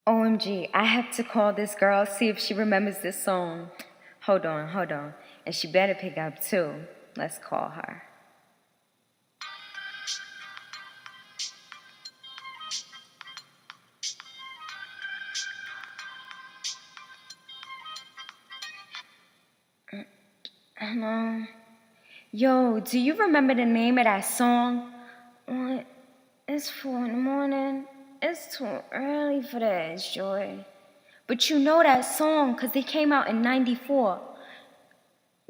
OMG, I have to call this girl, see if she remembers this song. Hold on. And she better pick up too. Let's call her. Hello? Yo, do you remember the name of that song? What? It's 4 in the morning. It's too early for that, Joy. But you know that song, 'cause they came out in 94.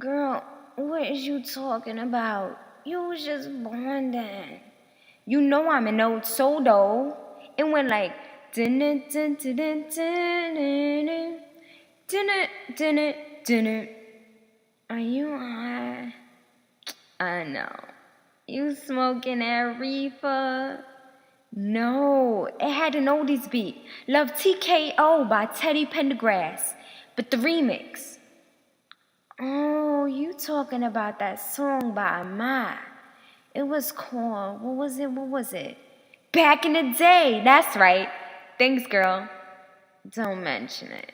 Girl, what is you talking about? You was just born then. You know I'm an old soul, though. It went like... Are you high? I know. You smoking that reefer? No, it had an oldies beat. Love TKO by Teddy Pendergrass. But the remix. Oh, you talking about that song by Ahmad. It was called, what was it? Back in the Day, that's right. Thanks, girl. Don't mention it.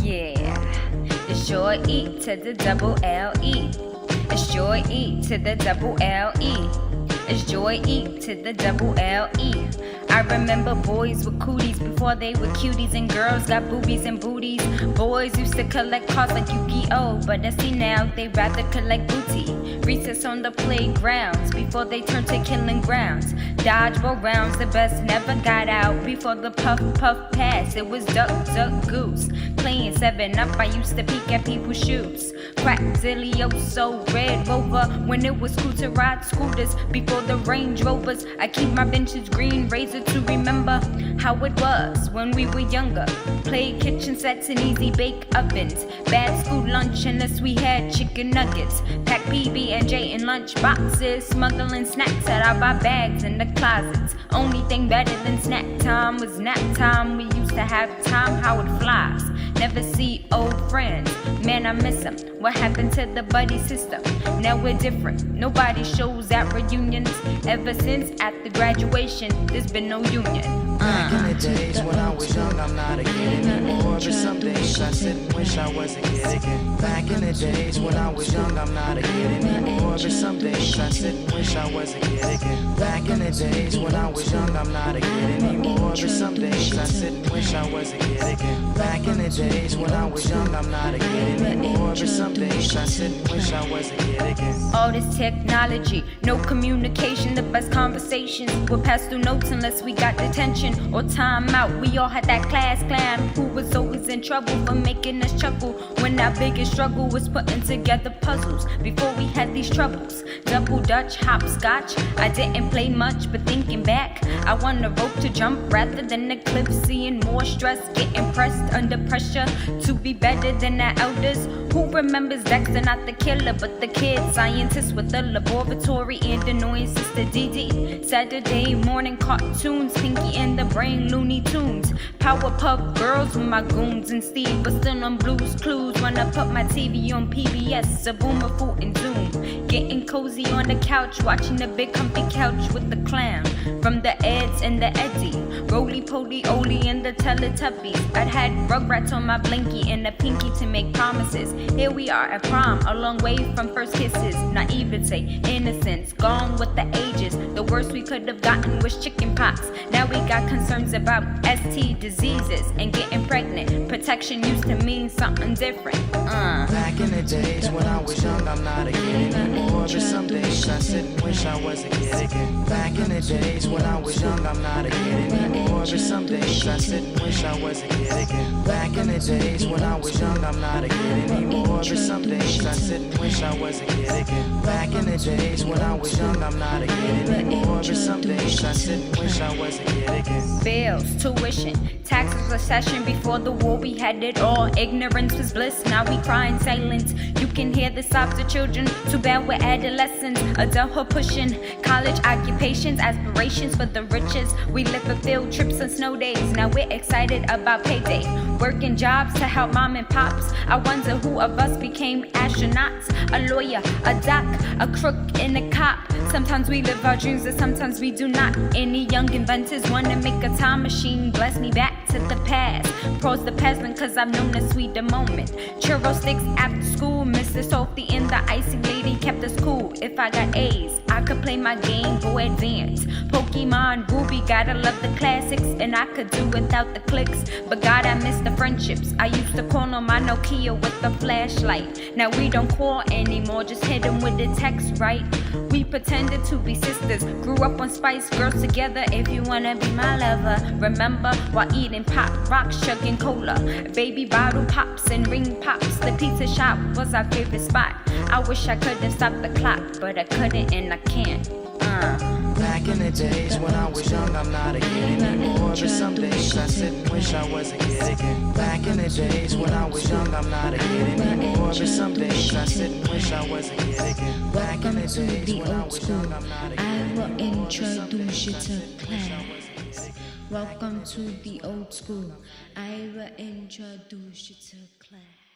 Yeah. It's your E to the double L-E. It's your E to the double L-E. It's Joy E to the double L-E. I remember boys with cooties before they were cuties, and girls got boobies and booties. Boys used to collect cards like Yu-Gi-Oh, but I see now they rather collect booty. Recess on the playgrounds before they turn to killing grounds. Dodgeball rounds, the best never got out before the puff pass. It was duck goose. Playing 7-Up, I used to peek at people's shoes. Crack Zilioso, Red Rover, when it was cool to ride scooters before the Range Rovers. I keep my vintage green razor to remember how it was when we were younger. Played kitchen sets and easy bake ovens. Bad school lunch unless we had chicken nuggets. Pack PB&J in lunch boxes. Smuggling snacks out of our bags in the closets. Only thing better than snack time was nap time. We used to have time how it flies. Never see old friends. Man, I miss them. What happened to the buddy system? Now we're different. Nobody shows at reunions. Ever since at the graduation, there's been no union. Back in the days when I was young, I'm not a kid anymore. But some days I sit and wish I was a kid again. Back in the days when I was young, I'm not a kid anymore. But some days I sit and wish I was a kid again. Back in the days when I was young, I'm not a kid anymore. But some days I sit and wish I was a kid again. Back in the days when I was young, I'm not a kid anymore. But some days I sit and wish I was a kid again. All this technology, no communication, the best conversations would pass through notes unless we got detention or time out. We all had that class clown who was always in trouble for making us chuckle when our biggest struggle was putting together puzzles before we had these troubles. Double Dutch, hopscotch, I didn't play much, but thinking back, I want a rope to jump rather than a cliff. Seeing more stress, getting pressed under pressure to be better than our elders. Who remembers Dexter, not the killer, but the kid scientist with the laboratory and annoying sister DD. Saturday morning cartoons, Pinky and the Brain, Looney Tunes. Powerpuff Girls with my goons and Steve, but still on Blue's Clues. When I put my TV on PBS, a boomer foot and Zoom. Getting cozy on the couch, watching the big comfy couch with the clown from the Eds and the Eddie. Roly Poly Oly and the Teletubbies. I'd had Rugrats on my blinky and a pinky to make promises. Here we are at prom, a long way from first kisses. Naivete, innocence, gone with the ages. The worst we could have gotten was chicken pox. Now we got concerns about ST diseases and getting pregnant. Protection used to mean something different. Back in the days when I was young, I'm not a kid anymore. But some days I sit and wish I was a kid again. Back in the days when I was young, I'm not a kid anymore. But some days I sit and wish I was a kid again. Back in the days when I was young, I'm not a kid anymore. But some days I sit and wish I was a kid again. Back in the days when I was young, I'm not a kid anymore. But some days I sit and wish I was a kid again. Bills, tuition, taxes, recession. Before the war we had it all. Ignorance was bliss, now we cry in silence. You can hear the sobs of children. Too bad we're adolescents. Adulthood pushing. College occupations, aspirations for the riches. We live for field trips Christmas and snow days. Now we're excited about payday. Working jobs to help mom and pops. I wonder who of us became astronauts. A lawyer, a doc, a crook, and a cop. Sometimes we live our dreams and sometimes we do not. Any young inventors wanna make a time machine? Bless me back to the past. Pros the peasant cause I've known the sweeter moment. Churro sticks after school. Mrs. Sophie and the icing lady kept us cool. If I got A's, I could play my Game Boy Advance. Pokemon, Ruby, gotta love the classics. And I could do without the clicks. But God, I miss the friendships. I used to call on my Nokia with the flashlight. Now we don't call anymore, just hit them with the text, right? We pretended to be sisters. Grew up on Spice Girls together. If you wanna be my lover, remember while eating pop rocks, chugging cola, baby bottle pops and ring pops. The pizza shop was our favorite spot. I wish I could have stopped the clock, but I couldn't and I can't. Back in the days when I was young, I'm not a kid anymore. But some days I sit and wish I was a kid again. Back in the days when I was young, I'm not a kid anymore. But some days I sit and wish I was a kid again. Back in the days when I was young, I'm not a kid anymore. I will introduce you to class. Welcome to the old school. I will introduce you to class.